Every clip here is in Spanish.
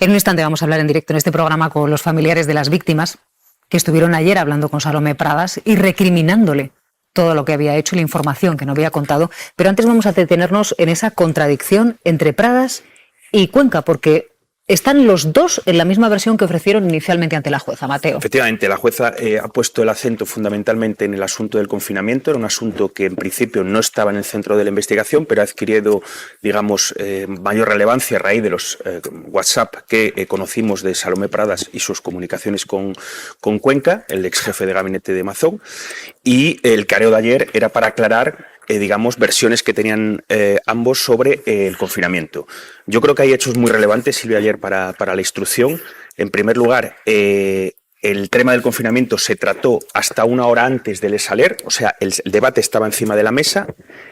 En un instante vamos a hablar en directo en este programa con los familiares de las víctimas que estuvieron ayer hablando con Salomé Pradas y recriminándole todo lo que había hecho y la información que no había contado. Pero antes vamos a detenernos en esa contradicción entre Pradas y Cuenca, porque están los dos en la misma versión que ofrecieron inicialmente ante la jueza, Mateo. Efectivamente, la jueza ha puesto el acento fundamentalmente en el asunto del confinamiento. Era un asunto que en principio no estaba en el centro de la investigación, pero ha adquirido, digamos, mayor relevancia a raíz de los WhatsApp que conocimos de Salomé Pradas y sus comunicaciones con Cuenca, el ex jefe de gabinete de Mazón. Y el careo de ayer era para aclarar digamos, versiones que tenían ambos sobre el confinamiento. Yo creo que hay hechos muy relevantes, Silvia, ayer para la instrucción. En primer lugar, el tema del confinamiento se trató hasta una hora antes del Saler, o sea, el debate estaba encima de la mesa.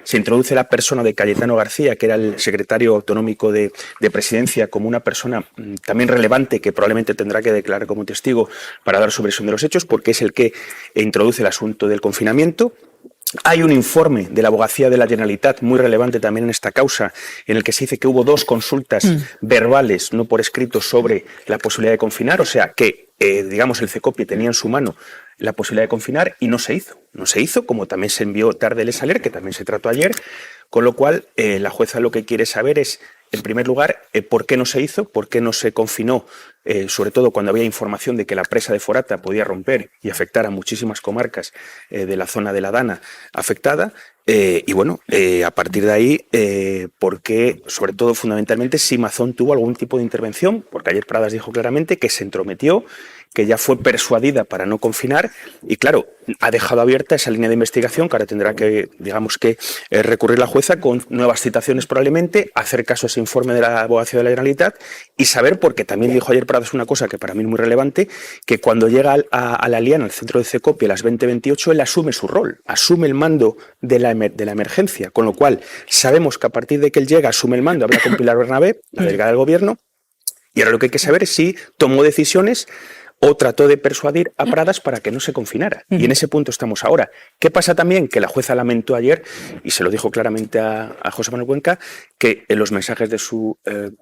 Se introduce la persona de Cayetano García, que era el secretario autonómico de Presidencia, como una persona también relevante que probablemente tendrá que declarar como testigo para dar su versión de los hechos, porque es el que introduce el asunto del confinamiento. Hay un informe de la Abogacía de la Generalitat muy relevante también en esta causa, en el que se dice que hubo 2 consultas verbales, no por escrito, sobre la posibilidad de confinar, o sea que, digamos, el CECOPI tenía en su mano la posibilidad de confinar y no se hizo. No se hizo, como también se envió tarde el Saler, que también se trató ayer, con lo cual la jueza lo que quiere saber es, en primer lugar, por qué no se hizo, por qué no se confinó, sobre todo cuando había información de que la presa de Forata podía romper y afectar a muchísimas comarcas de la zona de la Dana afectada. Y bueno, a partir de ahí, porque, sobre todo, fundamentalmente, si Mazón tuvo algún tipo de intervención, porque ayer Pradas dijo claramente que se entrometió, que ya fue persuadida para no confinar y, claro, ha dejado abierta esa línea de investigación que ahora tendrá que, digamos que, recurrir la jueza con nuevas citaciones probablemente, hacer caso a ese informe de la Abogacía de la Generalitat y saber, porque también dijo ayer Pradas una cosa que para mí es muy relevante, que cuando llega a la Liana, al centro de CECOPI, a las 20:28, él asume su rol, asume el mando de la emergencia, con lo cual sabemos que a partir de que él llega, asume el mando, habla con Pilar Bernabé, la delegada del gobierno, y ahora lo que hay que saber es si tomó decisiones o trató de persuadir a Pradas para que no se confinara. Y en ese punto estamos ahora. ¿Qué pasa también? Que la jueza lamentó ayer, y se lo dijo claramente a José Manuel Cuenca, que los mensajes de su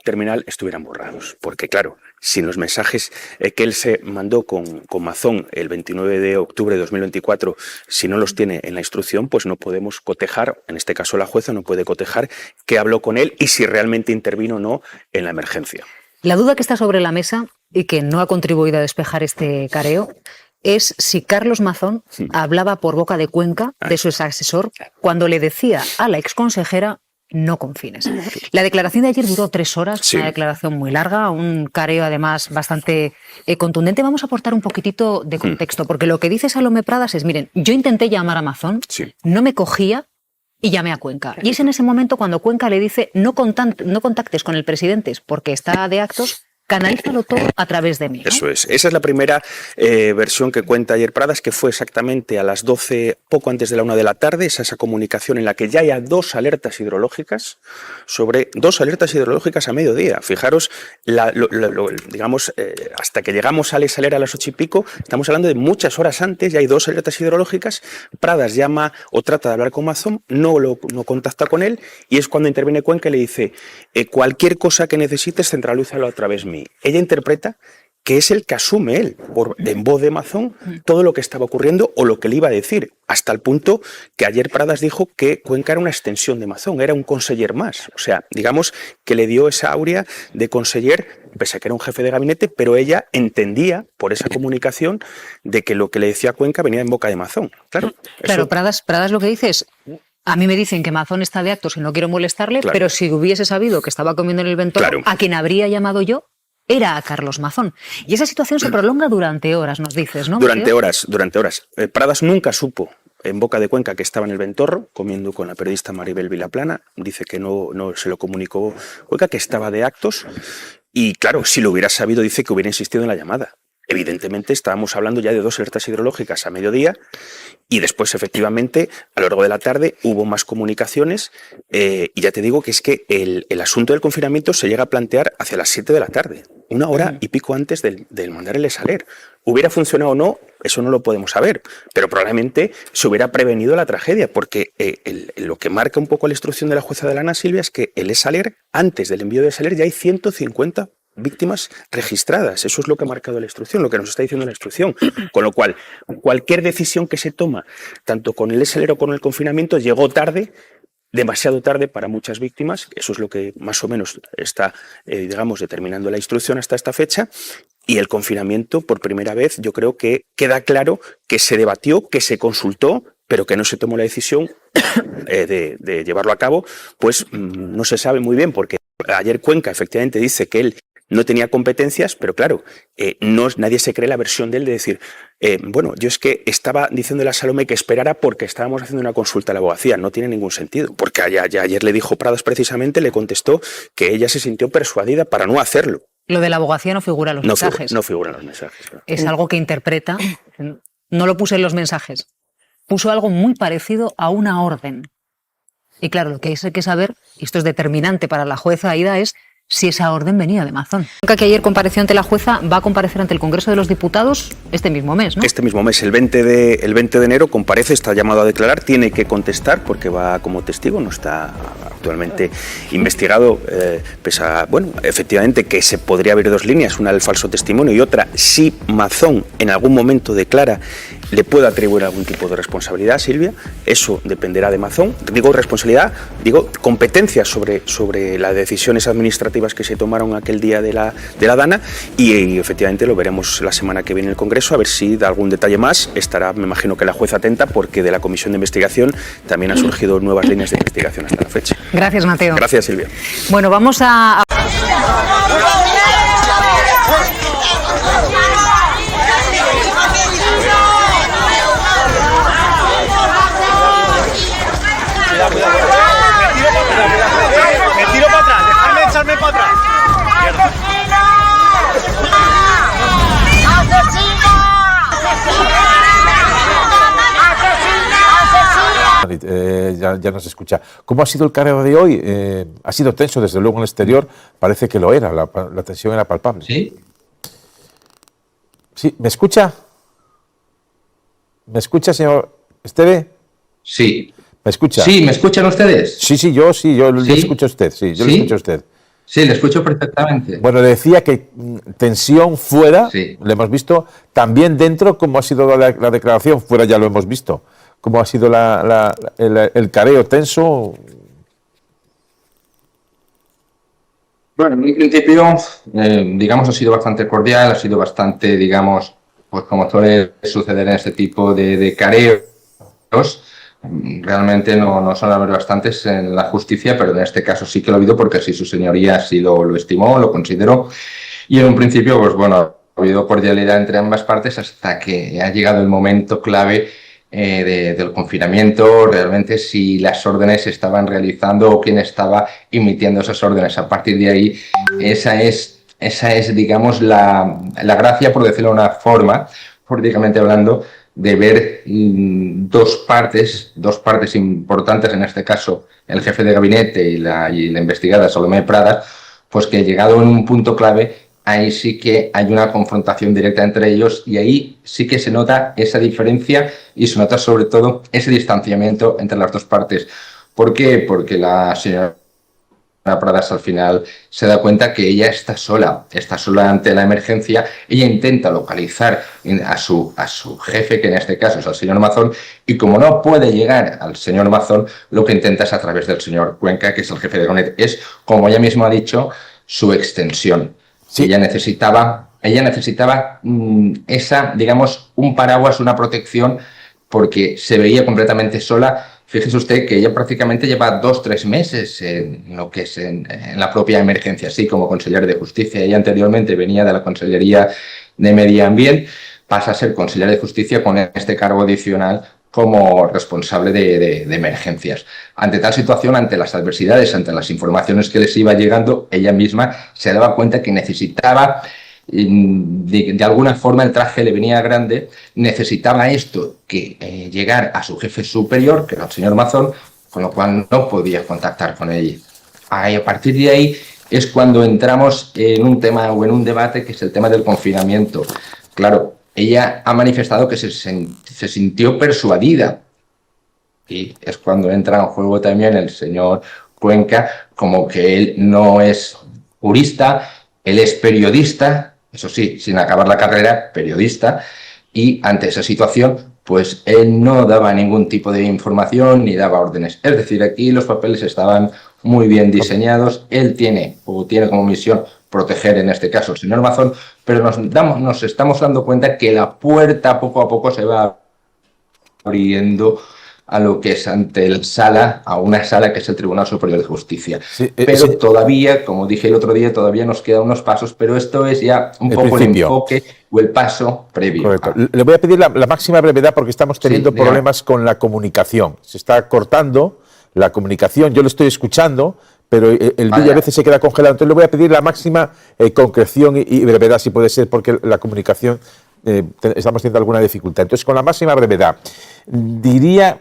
terminal estuvieran borrados. Porque claro, sin los mensajes que él se mandó con Mazón el 29 de octubre de 2024, si no los tiene en la instrucción, pues no podemos cotejar, en este caso la jueza no puede cotejar qué habló con él y si realmente intervino o no en la emergencia. La duda que está sobre la mesa y que no ha contribuido a despejar este careo es si Carlos Mazón hablaba por boca de Cuenca, de su asesor, cuando le decía a la exconsejera no confines. La declaración de ayer duró 3 horas, sí. Una declaración muy larga, un careo además bastante contundente. Vamos a aportar un poquitito de contexto, porque lo que dice Salomé Pradas es, miren, yo intenté llamar a Mazón, sí. No me cogía, y llamé a Cuenca. Y es en ese momento cuando Cuenca le dice no contactes con el presidente porque está de actos, canalízalo todo a través de mí, ¿no? Eso es. Esa es la primera versión que cuenta ayer Pradas, que fue exactamente a las 12, poco antes de la 1 de la tarde, esa comunicación en la que ya hay 2 alertas hidrológicas, sobre 2 alertas hidrológicas a mediodía. Fijaros, digamos, hasta que llegamos al Saler a las 8 y pico, estamos hablando de muchas horas antes, ya hay 2 alertas hidrológicas. Pradas llama o trata de hablar con Mazón, no contacta con él, y es cuando interviene Cuenca y le dice, cualquier cosa que necesites, centralízalo a través mío. Ella interpreta que es el que asume él, en voz de Mazón, todo lo que estaba ocurriendo o lo que le iba a decir, hasta el punto que ayer Pradas dijo que Cuenca era una extensión de Mazón, era un conseller más. O sea, digamos que le dio esa aurea de conseller, pese a que era un jefe de gabinete, pero ella entendía, por esa comunicación, de que lo que le decía Cuenca venía en boca de Mazón. Claro, Pradas lo que dice es... A mí me dicen que Mazón está de actos y no quiero molestarle, claro. Pero si hubiese sabido que estaba comiendo en el Ventorro, claro. A quien habría llamado yo era a Carlos Mazón. Y esa situación se prolonga durante horas, nos dices, ¿no? Durante horas. Pradas nunca supo en boca de Cuenca que estaba en el Ventorro, comiendo con la periodista Maribel Vilaplana. Dice que no se lo comunicó Cuenca, que estaba de actos. Y claro, si lo hubiera sabido, dice que hubiera insistido en la llamada. Evidentemente estábamos hablando ya de 2 alertas hidrológicas a mediodía y después efectivamente a lo largo de la tarde hubo más comunicaciones y ya te digo que es que el asunto del confinamiento se llega a plantear hacia las 7 de la tarde, 1 hora y pico antes del mandar el Saler. ¿Hubiera funcionado o no? Eso no lo podemos saber, pero probablemente se hubiera prevenido la tragedia, porque lo que marca un poco la instrucción de la jueza de la Ana, Silvia, es que el Saler, antes del envío de Saler ya hay 150 víctimas registradas. Eso es lo que ha marcado la instrucción, lo que nos está diciendo la instrucción. Con lo cual, cualquier decisión que se toma, tanto con el SLR o con el confinamiento, llegó tarde, demasiado tarde para muchas víctimas. Eso es lo que más o menos está, digamos, determinando la instrucción hasta esta fecha. Y el confinamiento, por primera vez, yo creo que queda claro que se debatió, que se consultó, pero que no se tomó la decisión de llevarlo a cabo, pues no se sabe muy bien, porque ayer Cuenca efectivamente dice que él no tenía competencias, pero claro, nadie se cree la versión de él de decir, bueno, yo es que estaba diciéndole a Salomé que esperara porque estábamos haciendo una consulta a la abogacía. No tiene ningún sentido, porque ayer le dijo Pradas precisamente, le contestó que ella se sintió persuadida para no hacerlo. Lo de la abogacía no figura en los mensajes. No figura en los mensajes. Claro. Es algo que interpreta. No lo puse en los mensajes. Puso algo muy parecido a una orden. Y claro, lo que hay que saber, y esto es determinante para la jueza Aida, es si esa orden venía de Mazón. Que ayer compareció ante la jueza, va a comparecer ante el Congreso de los Diputados este mismo mes, ¿no? Este mismo mes, el 20 de enero, comparece, está llamado a declarar, tiene que contestar porque va como testigo, no está actualmente investigado, pese a, bueno, efectivamente que se podría haber dos líneas, una del falso testimonio y otra, si Mazón en algún momento declara, le puede atribuir algún tipo de responsabilidad, Silvia, eso dependerá de Mazón. Digo responsabilidad, digo competencias sobre las decisiones administrativas que se tomaron aquel día de la Dana y efectivamente lo veremos la semana que viene en el Congreso, a ver si da algún detalle más. Estará, me imagino que la jueza atenta, porque de la Comisión de Investigación también han surgido nuevas líneas de investigación hasta la fecha. Gracias, Mateo. Gracias, Silvia. Bueno, vamos a... Me tiro para atrás, dejadme echarme para atrás. Ya nos escucha. ¿Cómo ha sido el careo de hoy? Ha sido tenso, desde luego en el exterior parece que lo era, la tensión era palpable. ¿Sí? ¿Sí? ¿Me escucha? ¿Me escucha, señor Esteve? Sí. ¿Me escucha? Sí, ¿me escuchan ustedes? Sí, yo le escucho a usted, sí, yo le escucho a usted. Sí, le escucho perfectamente. Bueno, le decía que tensión fuera, sí. Lo hemos visto, también dentro, ¿cómo ha sido la declaración? Fuera ya lo hemos visto. ¿Cómo ha sido el careo tenso? Bueno, en un principio, digamos, ha sido bastante cordial, ha sido bastante, digamos, pues como suele suceder en este tipo de careos. Realmente no son bastantes en la justicia, pero en este caso sí que lo ha habido porque así su señoría sí lo estimó, lo consideró. Y en un principio, pues bueno, ha habido cordialidad entre ambas partes hasta que ha llegado el momento clave del confinamiento, realmente si las órdenes se estaban realizando o quién estaba emitiendo esas órdenes. A partir de ahí, esa es digamos, la gracia, por decirlo de una forma, jurídicamente hablando, de ver dos partes importantes, en este caso el jefe de gabinete y la investigada Salomé Pradas, pues que llegado en un punto clave, ahí sí que hay una confrontación directa entre ellos y ahí sí que se nota esa diferencia y se nota sobre todo ese distanciamiento entre las dos partes. ¿Por qué? Porque la señora Pradas al final se da cuenta que ella está sola ante la emergencia. Ella intenta localizar a su jefe, que en este caso es el señor Mazón, y como no puede llegar al señor Mazón, lo que intenta es a través del señor Cuenca, que es el jefe de gabinete. Es, como ella misma ha dicho, su extensión. Sí. Ella necesitaba esa, digamos, un paraguas, una protección, porque se veía completamente sola. Fíjese usted que ella prácticamente lleva 2-3 meses en lo que es en la propia emergencia, así como consellera de Justicia. Ella anteriormente venía de la Consellería de Medio Ambiente, pasa a ser consellera de Justicia con este cargo adicional como responsable de emergencias. Ante tal situación, ante las adversidades, ante las informaciones que les iba llegando, ella misma se daba cuenta que necesitaba, de alguna forma el traje le venía grande, necesitaba esto, que llegar a su jefe superior, que era el señor Mazón, con lo cual no podía contactar con ella. A partir de ahí es cuando entramos en un tema o en un debate que es el tema del confinamiento. Claro, ella ha manifestado que se sintió persuadida y es cuando entra en juego también el señor Cuenca, como que él no es jurista, Él es periodista, eso sí, sin acabar la carrera, periodista, y ante esa situación, pues él no daba ningún tipo de información ni daba órdenes. Es decir, aquí los papeles estaban muy bien diseñados. Él tiene como misión proteger, en este caso, al señor Mazón, pero nos estamos dando cuenta que la puerta poco a poco se va abriendo a lo que es ante la sala, a una sala que es el Tribunal Superior de Justicia. Sí, pero sí. Todavía, como dije el otro día, todavía nos quedan unos pasos, pero esto es ya un poco el enfoque o el paso previo. Correcto. Le voy a pedir la máxima brevedad porque estamos teniendo problemas con la comunicación. Se está cortando la comunicación, yo lo estoy escuchando, pero el vídeo a veces se queda congelado. Entonces le voy a pedir la máxima concreción y brevedad, si puede ser, porque la comunicación estamos teniendo alguna dificultad. Entonces, con la máxima brevedad, diría,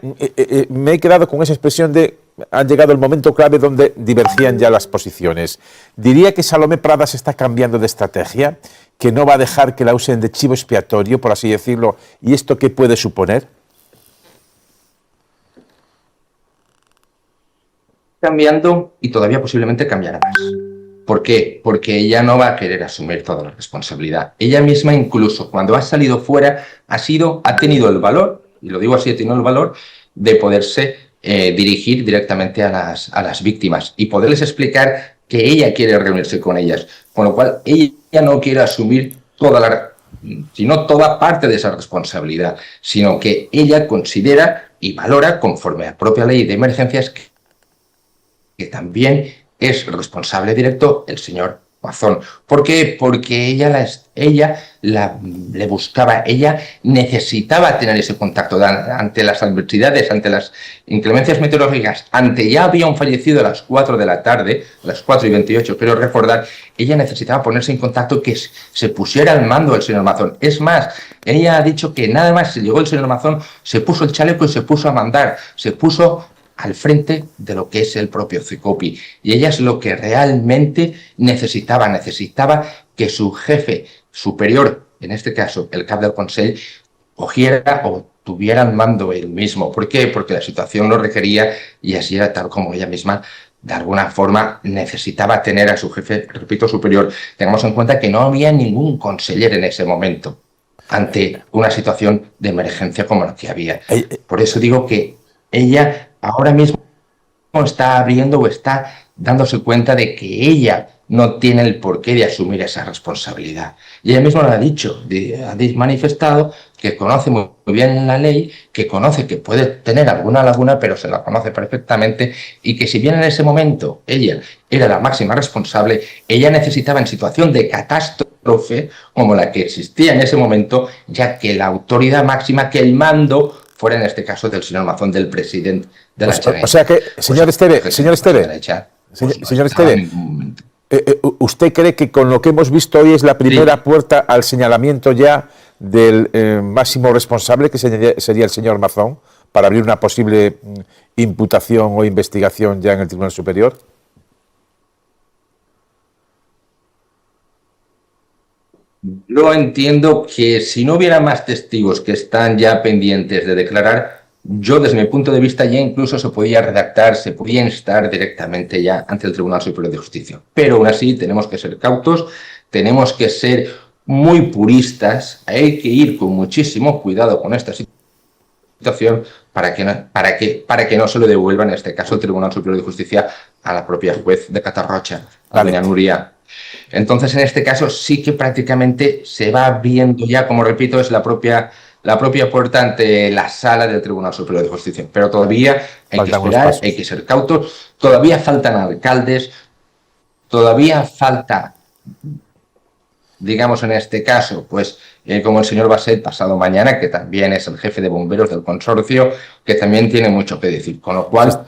me he quedado con esa expresión de ha llegado el momento clave donde divergían ya las posiciones. Diría que Salomé Pradas está cambiando de estrategia, que no va a dejar que la usen de chivo expiatorio, por así decirlo. ¿Y esto qué puede suponer? Cambiando y todavía posiblemente cambiará más. ¿Por qué? Porque ella no va a querer asumir toda la responsabilidad. Ella misma, incluso cuando ha salido fuera, ha tenido el valor, y lo digo así, ha tenido el valor de poderse dirigir directamente a las víctimas y poderles explicar que ella quiere reunirse con ellas. Con lo cual, ella no quiere asumir sino toda parte de esa responsabilidad, sino que ella considera y valora, conforme a la propia ley de emergencias, que también es responsable directo el señor Mazón. ¿Por qué? Porque ella le buscaba, ella necesitaba tener ese contacto ante las adversidades, ante las inclemencias meteorológicas, ya había un fallecido a las 4 de la tarde, a las 4:28, quiero recordar, ella necesitaba ponerse en contacto, que se pusiera al mando del señor Mazón. Es más, ella ha dicho que nada más llegó el señor Mazón, se puso el chaleco y se puso a mandar, se puso al frente de lo que es el propio CECOPI. Y ella es lo que realmente necesitaba que su jefe superior, en este caso el cap del Consell, cogiera o tuviera el mando él mismo. ¿Por qué? Porque la situación lo requería y así era tal como ella misma, de alguna forma, necesitaba tener a su jefe, repito, superior. Tengamos en cuenta que no había ningún conseller en ese momento ante una situación de emergencia como la que había. Por eso digo que ella ahora mismo está abriendo o está dándose cuenta de que ella no tiene el porqué de asumir esa responsabilidad. Y ella misma lo ha dicho, ha manifestado que conoce muy bien la ley, que conoce que puede tener alguna laguna, pero se la conoce perfectamente, y que si bien en ese momento ella era la máxima responsable, ella necesitaba, en situación de catástrofe como la que existía en ese momento, ya que la autoridad máxima, que el mando fuera en este caso del señor Mazón, del presidente de la Generalitat. O sea que, señor Esteve, ¿usted cree que con lo que hemos visto hoy es la primera puerta al señalamiento ya del máximo responsable, que sería el señor Mazón, para abrir una posible imputación o investigación ya en el Tribunal Superior? Yo entiendo que si no hubiera más testigos que están ya pendientes de declarar, yo desde mi punto de vista ya incluso se podía redactar, se podía instar directamente ya ante el Tribunal Superior de Justicia. Pero aún así tenemos que ser cautos, tenemos que ser muy puristas, hay que ir con muchísimo cuidado con esta situación para que no se lo devuelva, en este caso, el Tribunal Superior de Justicia a la propia juez de Catarroja, a doña Nuria. Entonces, en este caso sí que prácticamente se va viendo ya, como repito, es la propia puerta ante la sala del Tribunal Superior de Justicia. Pero todavía hay que esperar, hay que ser cautos, todavía faltan alcaldes, todavía falta, digamos en este caso, pues como el señor Baset pasado mañana, que también es el jefe de bomberos del consorcio, que también tiene mucho que decir. Con lo cual,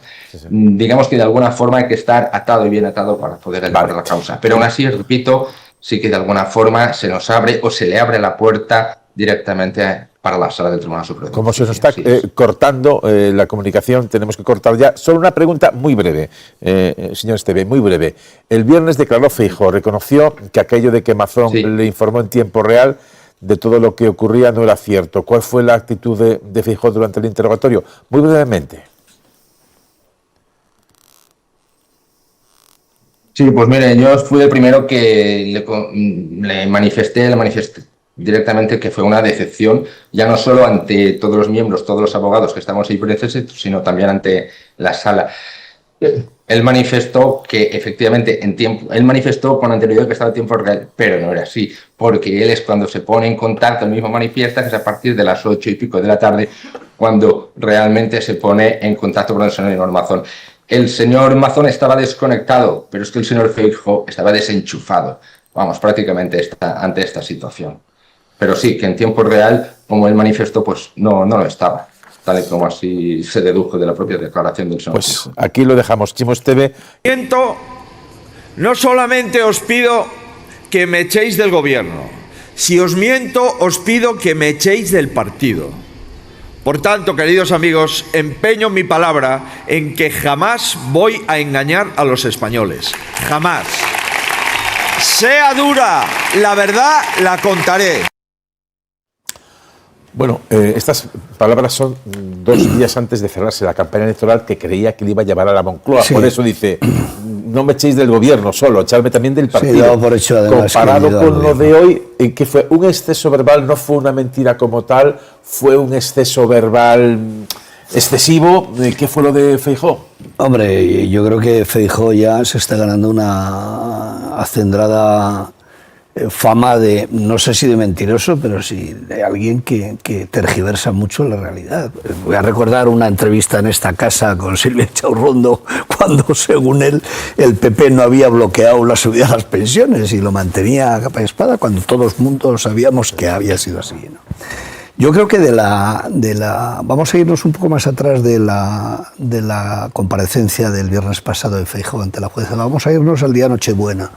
digamos que de alguna forma hay que estar atado y bien atado para poder elevar la causa. Pero aún así, repito, sí que de alguna forma se nos abre o se le abre la puerta directamente para la sala del Tribunal Superior. Como se nos está cortando la comunicación, tenemos que cortar ya. Solo una pregunta muy breve, señor Esteve, muy breve. El viernes declaró Feijóo, reconoció que aquello de que Mazón le informó en tiempo real de todo lo que ocurría no era cierto. ¿Cuál fue la actitud de Feijóo durante el interrogatorio? Muy brevemente. Sí, pues mire, yo fui el primero que le manifesté directamente que fue una decepción, ya no solo ante todos los miembros, todos los abogados que estamos ahí presentes, sino también ante la sala. Él manifestó que efectivamente él manifestó con anterioridad que estaba en tiempo real, pero no era así, porque él es cuando se pone en contacto, él mismo manifiesta que es a partir de las 8 y pico de la tarde cuando realmente se pone en contacto con el señor Mazón. El señor Mazón estaba desconectado, pero es que el señor Feijóo estaba desenchufado, vamos, prácticamente ante esta situación. Pero sí, que en tiempo real, como él manifestó, pues no lo estaba, tal y como así se dedujo de la propia declaración del señor Pues Feijóo. aquí lo dejamos. Chimo Esteve. No solamente os pido que me echéis del gobierno, si os miento, os pido que me echéis del partido. Por tanto, queridos amigos, empeño mi palabra en que jamás voy a engañar a los españoles. Jamás. Sea dura, la verdad la contaré. Bueno, estas palabras son 2 días antes de cerrarse la campaña electoral que creía que le iba a llevar a la Moncloa. Sí. Por eso dice, no me echéis del gobierno solo, echarme también del partido. Sí, dado por hecho, además, comparado con lo de hoy, que fue un exceso verbal, no fue una mentira como tal, fue un exceso verbal excesivo. ¿Qué fue lo de Feijóo? Hombre, yo creo que Feijóo ya se está ganando una acendrada fama de, no sé si de mentiroso, pero sí de alguien que tergiversa mucho la realidad. Voy a recordar una entrevista en esta casa con Silvia Chaurrondo cuando, según él, el PP no había bloqueado la subida de las pensiones y lo mantenía a capa y espada cuando todos mundo sabíamos que había sido así, ¿no? Yo creo que vamos a irnos un poco más atrás de la comparecencia del viernes pasado de Feijóo ante la jueza. Vamos a irnos al día Nochebuena,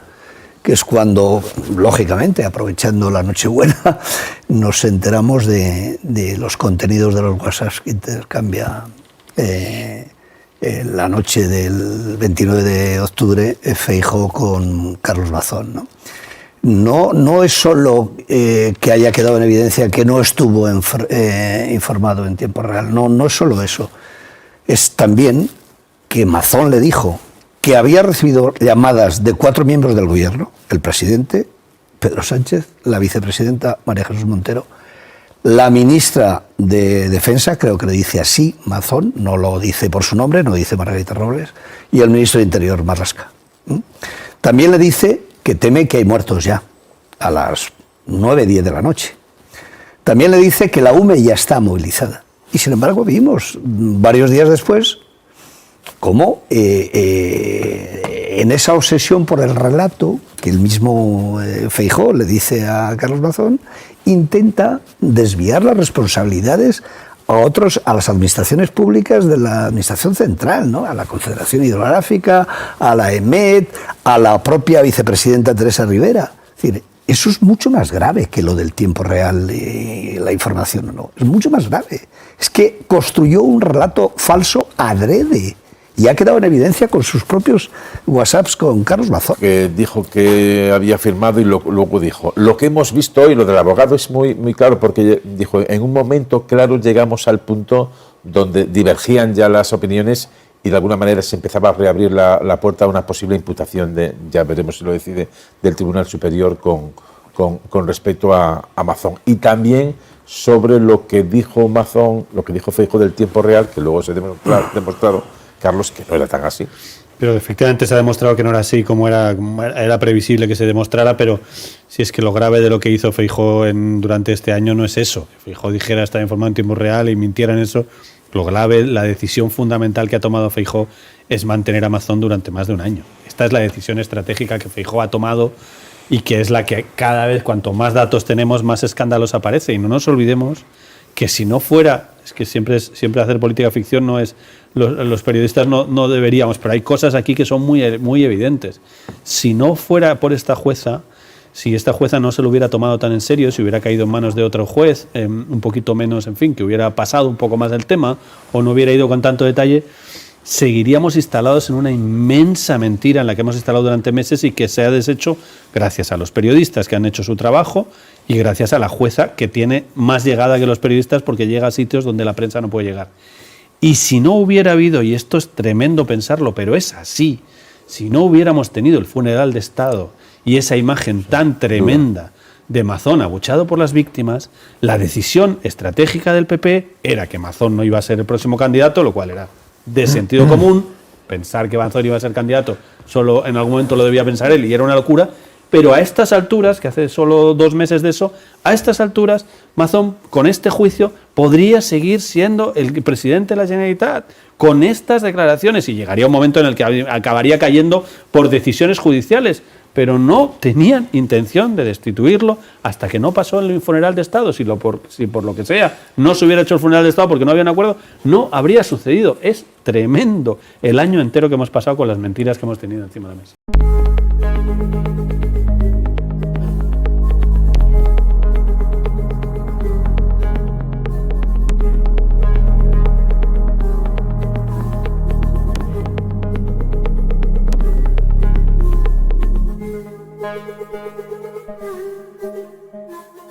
que es cuando, lógicamente, aprovechando la Nochebuena, nos enteramos de los contenidos de los WhatsApps que intercambia la noche del 29 de octubre Feijóo con Carlos Mazón, ¿no? No es solo que haya quedado en evidencia que no estuvo informado en tiempo real, no es solo eso, es también que Mazón le dijo que había recibido llamadas de 4 miembros del gobierno, el presidente, Pedro Sánchez, la vicepresidenta María Jesús Montero, la ministra de Defensa, creo que le dice así, Mazón, no lo dice por su nombre, no dice Margarita Robles, y el ministro de Interior, Marlaska. También le dice que teme que hay muertos ya, a las 9-10 de la noche. También le dice que la UME ya está movilizada. Y sin embargo vimos varios días después cómo en esa obsesión por el relato que el mismo Feijóo le dice a Carlos Mazón, intenta desviar las responsabilidades a las administraciones públicas de la administración central, ¿no? A la Confederación Hidrográfica, a la EMET, a la propia vicepresidenta Teresa Rivera. Es decir, eso es mucho más grave que lo del tiempo real y la información, ¿no? Es mucho más grave. Es que construyó un relato falso adrede y ha quedado en evidencia con sus propios WhatsApps con Carlos Mazón. Que dijo que había firmado y luego dijo, lo que hemos visto hoy, lo del abogado es muy, muy claro, porque dijo, en un momento claro llegamos al punto donde divergían ya las opiniones y de alguna manera se empezaba a reabrir la puerta a una posible imputación, ya veremos si lo decide, del Tribunal Superior con respecto a Mazón. Y también sobre lo que dijo Mazón, lo que dijo Feijóo del tiempo real, que luego se ha demostrado, Carlos, que no era tan así. Pero efectivamente se ha demostrado que no era así como era previsible que se demostrara, pero si es que lo grave de lo que hizo Feijóo durante este año no es eso. Que Feijóo dijera estar informado en tiempo real y mintiera en eso. Lo grave, la decisión fundamental que ha tomado Feijóo es mantener a Mazón durante más de un año. Esta es la decisión estratégica que Feijóo ha tomado y que es la que cada vez, cuanto más datos tenemos, más escándalos aparece. Y no nos olvidemos que si no fuera, es que siempre hacer política ficción no es, los periodistas no deberíamos, pero hay cosas aquí que son muy, muy evidentes. Si no fuera por esta jueza, si esta jueza no se lo hubiera tomado tan en serio, si hubiera caído en manos de otro juez, un poquito menos, en fin, que hubiera pasado un poco más del tema o no hubiera ido con tanto detalle, seguiríamos instalados en una inmensa mentira en la que hemos instalado durante meses y que se ha deshecho gracias a los periodistas que han hecho su trabajo y gracias a la jueza que tiene más llegada que los periodistas porque llega a sitios donde la prensa no puede llegar. Y si no hubiera habido, y esto es tremendo pensarlo, pero es así, si no hubiéramos tenido el funeral de Estado y esa imagen tan tremenda de Mazón abuchado por las víctimas, la decisión estratégica del PP era que Mazón no iba a ser el próximo candidato, lo cual era de sentido común. Pensar que Mazón iba a ser candidato solo en algún momento lo debía pensar él y era una locura. Pero a estas alturas, que hace solo 2 meses de eso, a estas alturas, Mazón, con este juicio, podría seguir siendo el presidente de la Generalitat, con estas declaraciones, y llegaría un momento en el que acabaría cayendo por decisiones judiciales, pero no tenían intención de destituirlo hasta que no pasó el funeral de Estado. Si por lo que sea no se hubiera hecho el funeral de Estado porque no había un acuerdo, no habría sucedido. Es tremendo el año entero que hemos pasado con las mentiras que hemos tenido encima de la mesa.